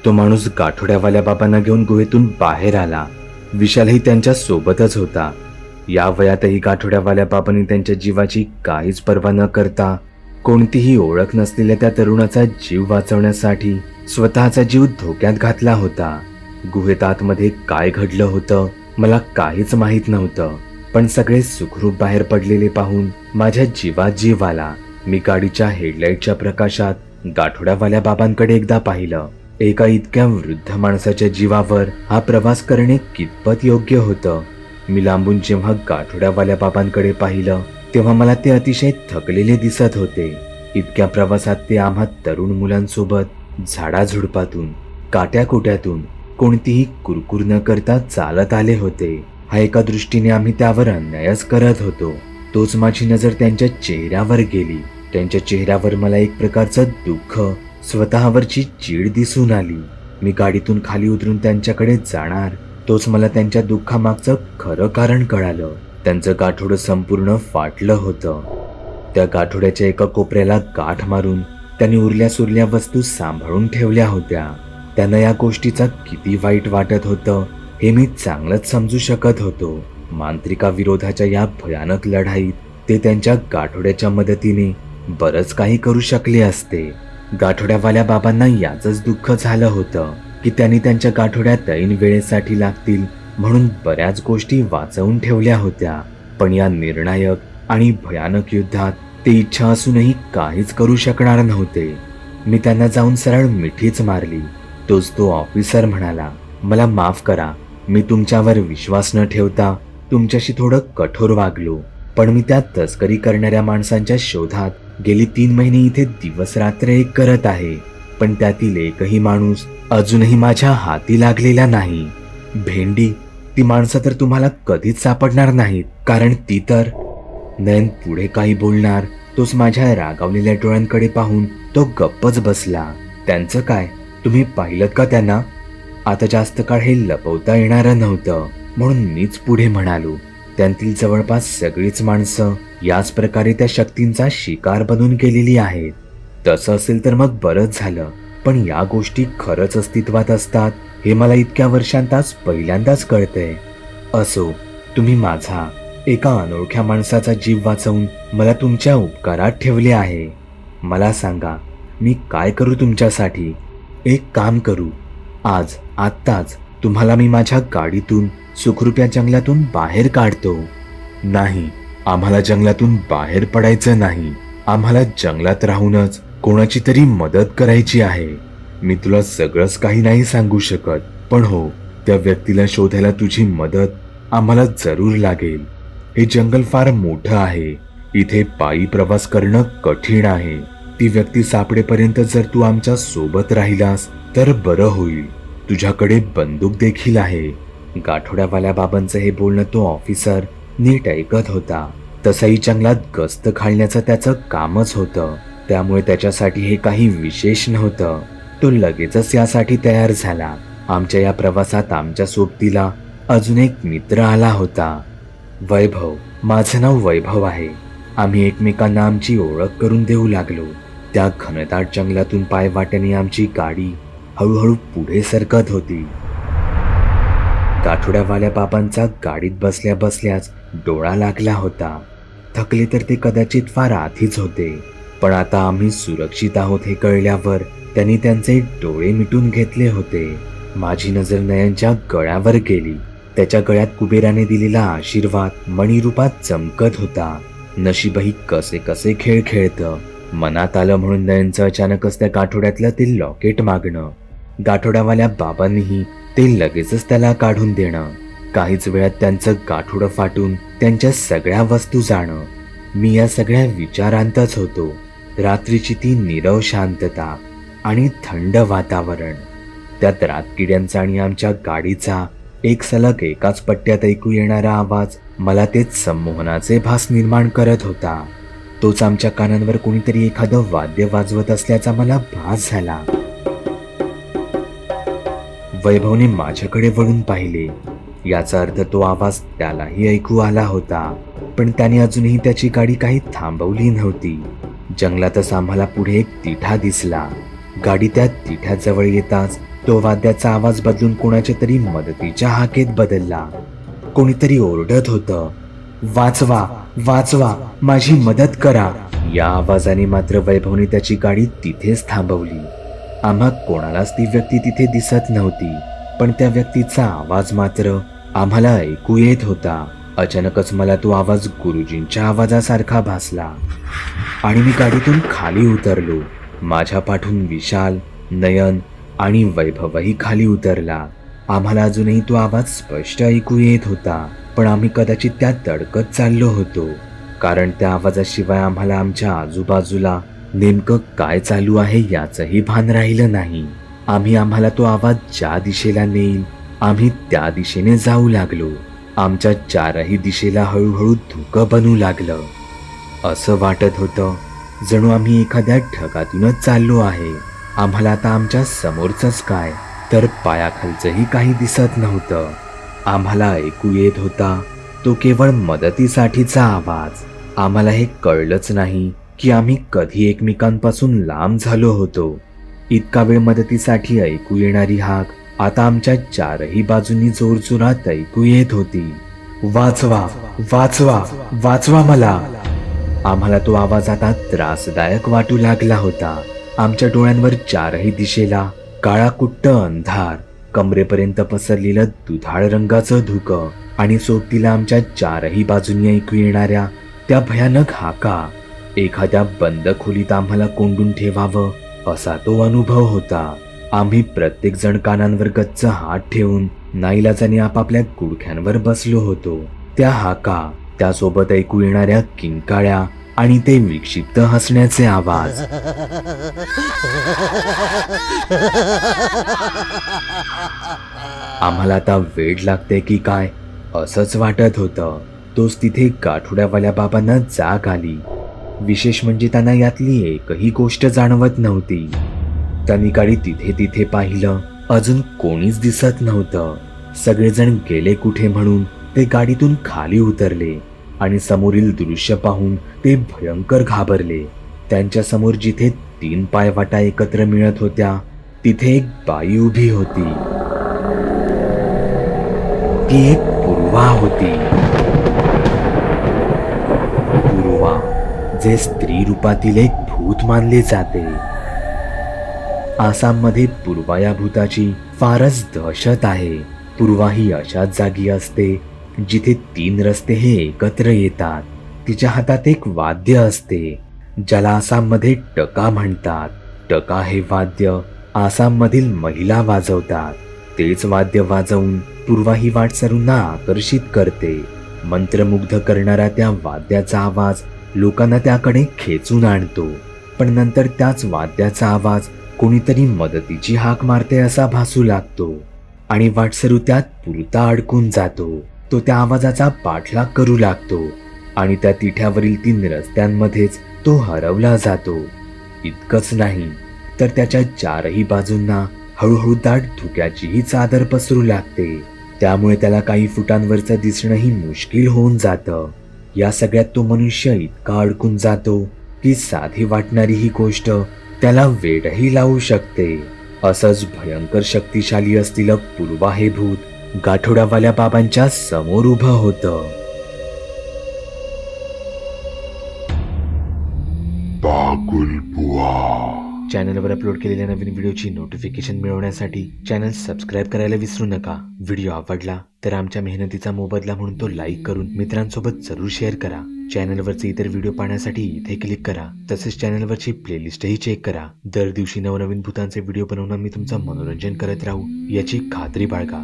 तो माणूस गाठोड्यावाल्या बाबांना घेऊन गुहेतून बाहेर आला. विशालही त्यांच्या सोबतच होता. या वयातही गाठोड्यावाल्या बाबांनी त्यांच्या जीवाची काहीच पर्वा न करता कोणतीही ओळख नसलेल्या त्या तरुणाचा जीव वाचवण्यासाठी स्वतःचा जीव धोक्यात घातला होता. गुहेत आतमध्ये काय घडलं होतं मला काहीच माहीत नव्हतं, पण सगळे सुखरूप बाहेर पडलेले पाहून माझ्या जीवात जीव आला. मी गाडीच्या हेडलाईटच्या प्रकाशात गाठोड्यावाल्या बाबांकडे एकदा पाहिलं. एका इतक्या वृद्ध माणसाच्या जीवावर हा प्रवास करणे कितपत योग्य होतं. मी लांबून जेव्हा गाठोड्यावाल्या बाबांकडे पाहिलं तेव्हा मला ते अतिशय थकलेले दिसत होते. इतक्या प्रवासात ते आम्हा तरुण मुलांसोबत झाडाझुडपातून काट्याकुट्यातून कोणतीही कुरकुर न करता चालत आले होते. हा एका दृष्टीने आम्ही त्यावर अन्यायच करत होतो. तोच माझी नजर त्यांच्या चेहऱ्यावर गेली. त्यांच्या चेहऱ्यावर मला एक प्रकारचं दुःख, स्वतःवरची चीड दिसून आली. मी गाडीतून खाली उतरून त्यांच्याकडे जाणार तोच मला त्यांच्या दुःखामागचं खरं कारण कळालं. त्यांचं गाठोडं संपूर्ण फाटलं होतं. त्या गाठोड्याच्या एका कोपऱ्याला गाठ मारून त्यांनी उरल्या सुरल्या वस्तू सांभाळून ठेवल्या होत्या. त्यांना या गोष्टीचा किती वाईट वाटत होतं हे मी चांगलंच समजू शकत होतो. मांत्रिकाविरोधाच्या या भयानक लढाईत ते त्यांच्या गाठोड्याच्या मदतीने बरंच काही करू शकले असते. गाठोड्यावाल्या बाबांना याचंच दुःख झालं होतं की त्यांनी त्यांच्या गाठोड्यात ऐन वेळेसाठी लागतील म्हणून बऱ्याच गोष्टी वाचवून ठेवल्या होत्या. पण या निर्णायक आणि भयानक युद्धात ते इच्छा असूनही काहीच करू शकणार नव्हते. मी त्यांना जाऊन सरळ मिठीच मारली. तोच तो ऑफिसर म्हणाला, मला माफ करा, मी तुमच्यावर विश्वास न ठेवता तुमच्याशी थोडं कठोर वागलो. पण मी त्या तस्करी करणाऱ्या माणसांच्या शोधात गेली 3 महिने इथे दिवस रात्र एक करत आहे. पण त्यातील एकही माणूस अजूनही माझ्या हाती लागलेला नाही. भेंडी, ती माणसं तर तुम्हाला कधीच सापडणार नाहीत, कारण ती तर... नयन पुढे काही बोलणार तोच माझ्या रागावलेल्या डोळ्यांकडे पाहून तो गप्पच बसला. त्यांचं काय, तुम्ही पाहिलं का त्यांना? आता जास्त काळ हे लपवता येणारं नव्हतं म्हणून मीच पुढे म्हणालो, त्यांतील जवळपास सगळीच माणसं याच प्रकारे त्या शक्तींचा शिकार बनून गेलेली आहेत. तसं असेल तर मग बरंच झालं, पण या गोष्टी खरंच अस्तित्वात असतात हे मला इतक्या वर्षांत आज पहिल्यांदाच कळतंय. असो, तुम्ही माझा, एका अनोळख्या माणसाचा जीव वाचवून मला तुमच्या उपकारात ठेवले आहे. मला सांगा, मी काय करू तुमच्यासाठी? एक काम करू, आत्ताच तुम्हाला मी माझ्या गाडीतून सुखरूप या जंगलातून बाहेर काढतो. नाही, आम्हाला जंगलातून बाहेर पडायचं नाही. आम्हाला जंगलात राहूनच कोणाची तरी मदत करायची आहे. मी तुला सगळंच काही नाही सांगू शकत, पण हो, त्या व्यक्तीला शोधायला तुझी मदत आम्हाला जरूर लागेल. हे जंगल फार मोठं आहे. इथे पायी प्रवास करणं कठीण आहे. ती व्यक्ती सापडेपर्यंत जर तू आमच्या सोबत राहिलास तर बरं होईल. तुझ्याकडे बंदूक देखील आहे. गाठोड्यावाल्या बाबांचं हे बोलणं तो ऑफिसर नीट ऐकत होता. तसंही जंगलात गस्त घालण्याचं त्याचं कामच होतं, त्यामुळे त्याच्यासाठी हे काही विशेष नव्हतं. तो लगेचच यासाठी तयार झाला. आमच्या या प्रवासात आमच्या सोबतीला अजून एक मित्र आला होता, वैभव. माझं नाव वैभव आहे. आम्ही एकमेकांना आमची ओळख करून देऊ लागलो. त्या घनदाट जंगलातून पायवाट्याने आमची गाडी हळूहळू पुढे सरकत होती. गाठोड्यावाल्या बाबांचा गाडीत बसल्या बसल्याच डोळा लागला होता. थकले तर ते कदाचित फार आधीच होते, पण आता आम्ही सुरक्षित आहोत हे कळल्यावर त्यांनी त्यांचे डोळे मिटून घेतले होते. माझी नजर नयनच्या गळ्यावर गेली. त्याच्या गळ्यात कुबेराने दिलेला आशीर्वाद मणिरूपात चमकत होता. नशीबही कसे कसे खेळ खेळतं. मनात आलं म्हणून नयनचं अचानकच त्या गाठोड्यातलं ते लॉकेट मागणं. गाठोड्यावाल्या बाबांनीही ते लगेचच त्याला काढून देणं. काहीच वेळात त्यांचं गाठोडं फाटून त्यांच्या सगळ्या वस्तू जाणं. मी या सगळ्या विचारांतच होतो. रात्रीची ती नीरव शांतता आणि थंड वातावरण, त्यात रातकिड्यांचा आणि आमच्या गाडीचा एक सलग एकाच पट्ट्यात ऐकू येणारा आवाज मला तेच संमोहनाचे भास निर्माण करत होता. तोच आमच्या कानांवर कोणीतरी एखादं वाद्य वाजवत असल्याचा मला भास झाला. वैभवने माझ्याकडे वळून पाहिले. याचा अर्थ तो आवाज त्यालाही ऐकू आला होता, पण त्याने अजूनही त्याची गाडी काही थांबवली नव्हती. जंगलातच आम्हाला पुढे एक तिठा दिसला. गाडी त्या तिठ्याजवळ येताच तो वाद्याचा आवाज बदलून कोणाच्या तरी मदतीच्या हाकेत बदलला. कोणीतरी ओरडत होतं, वाचवा वाचवा, माझी मदत करा. या आवाजाने मात्र वैभवने त्याची गाडी तिथेच थांबवली. आम्हा कोणालाच ती व्यक्ती तिथे दिसत नव्हती, पण त्या व्यक्तीचा आवाज मात्र आम्हाला ऐकू येत होता. अचानकच मला तो आवाज गुरुजींच्या आवाजासारखा भासला आणि मी गाडीतून खाली उतरलो. माझ्या पाठून विशाल, नयन आणि वैभवही खाली उतरला. आम्हाला अजूनही तो आवाज स्पष्ट ऐकू येत होता, पण आम्ही कदाचित त्यात अडकत चाललो होतो, कारण त्या आवाजाशिवाय आम्हाला आमच्या आजूबाजूला नेमकं काय चालू आहे याचंही भान राहिलं नाही. आम्हाला तो आवाज ज्या दिशेला नेईल आम्ही त्या दिशेने जाऊ लागलो. आमच्या चारही दिशेला हळूहळू धुकं बनू लागलं. असं वाटत होतं जणू आम्ही एखाद्या ढगातूनच चाललो आहे. आम्हाला आता आमच्या समोरचंच काय तर पायाखालचंही काही दिसत नव्हतं. आम्हाला ऐकू येत होता तो केवळ मदतीसाठीचा आवाज. आम्हाला हे कळलंच नाही की आम्ही कधी एकमेकांपासून लांब झालो होतो. इतका वेळ मदतीसाठी ऐकू येणारी हाक आता आमच्या चारही बाजूंनी जोरजोरात ऐकू येत होती. वाचवा वाचवा वाचवा मला. आम्हाला तो आवाज आता त्रासदायक वाटू लागला होता. आमच्या डोळ्यांवर चारही दिशेला काळा कुट्ट अंधार, कमरेपर्यंत पसरलेलं दुधाळ रंगाचं धुकं आणि सोबतीला आमच्या चारही बाजूंनी ऐकू येणाऱ्या त्या भयानक हाका. एखाद्या बंद खोलीत आम्हाला कोंडून ठेवावं असा तो अनुभव होता. आम्ही प्रत्येक जण कानांवर गच्च हात ठेवून नाईलाजाने आपापल्या गुडघ्यांवर बसलो होतो. त्या हाका, त्यासोबत ऐकू येणाऱ्या किंकाळ्या आणि ते विक्षिप्त हसण्याचे आवाज. आम्हाला आता वेड लागते की काय असंच वाटत होतं. तोच तिथे गाठोड्यावाल्या बाबांना जाग आली. विशेष म्हणजे त्यांना यातली एकही गोष्ट जाणवत नव्हती. त्यांनी गाडी तिथे पाहिलं, अजून कोणीच दिसत नव्हतं. सगळेजण गेले कुठे म्हणून ते गाडीतून खाली उतरले आणि समोरील दृश्य पाहून ते भयंकर घाबरले. त्यांच्या समोर जिथे 3 पायवाटा एकत्र मिळत होत्या तिथे एक बाई उभी होती. ती एक पूर्वा होती. पूर्वा, जे स्त्री रूपातील एक भूत मानले जाते. आसाममध्ये पूर्वा या भूताची फारच दहशत आहे. पूर्वा ही अशाच जागी असते जिथे 3 रस्ते हे एकत्र येतात. तिच्या हातात एक वाद्य असते ज्याला आसाममध्ये टका म्हणतात. टका हे वाद्य आसाममधील महिला वाजवतात. तेच वाद्य वाजवून पूर्वा ही वाटसरूंना आकर्षित करते. मंत्रमुग्ध करणारा त्या वाद्याचा आवाज लोकांना त्याकडे खेचून आणतो. पण नंतर त्याच वाद्याचा आवाज कोणीतरी मदतीची हाक मारते असा भासू लागतो आणि वाटसरू त्यात पुरता अडकून जातो. तो त्या आवाजाचा पाठलाग करू लागतो आणि त्या तिठ्यावरील 3 रस्त्यांमध्येच तो हरवला जातो. इतकंच नाही तर त्याच्या चारही बाजूंना हळूहळू दाट धुक्याचीही चादर पसरू लागते. त्यामुळे त्याला काही फुटांवरचं दिसणंही मुश्किल होऊन जातं. या सगळ्यात तो मनुष्य इतका अडकून जातो की साधी वाटणारी ही गोष्ट त्याला वेडही लावू शकते. असंच भयंकर शक्तिशाली असलेलं पूर्वा हे भूत गाठोड्यावाल्या बाबांच्या समोर उभं होतं. चॅनलवर अपलोड केलेल्या नवीन व्हिडिओची नोटिफिकेशन मिळवण्यासाठी चॅनल सबस्क्राईब करायला विसरू नका. व्हिडिओ आवडला तर आमच्या मेहनतीचा मोबदला म्हणून तो लाईक करून मित्रांसोबत जरूर शेअर करा. चॅनलवरचे इतर व्हिडिओ पाहण्यासाठी इथे क्लिक करा. तसेच चॅनलवरची प्लेलिस्टही चेक करा. दर दिवशी नवनवीन भूतांचे व्हिडिओ बनवून मी तुमचं मनोरंजन करत राहू याची खात्री बाळगा.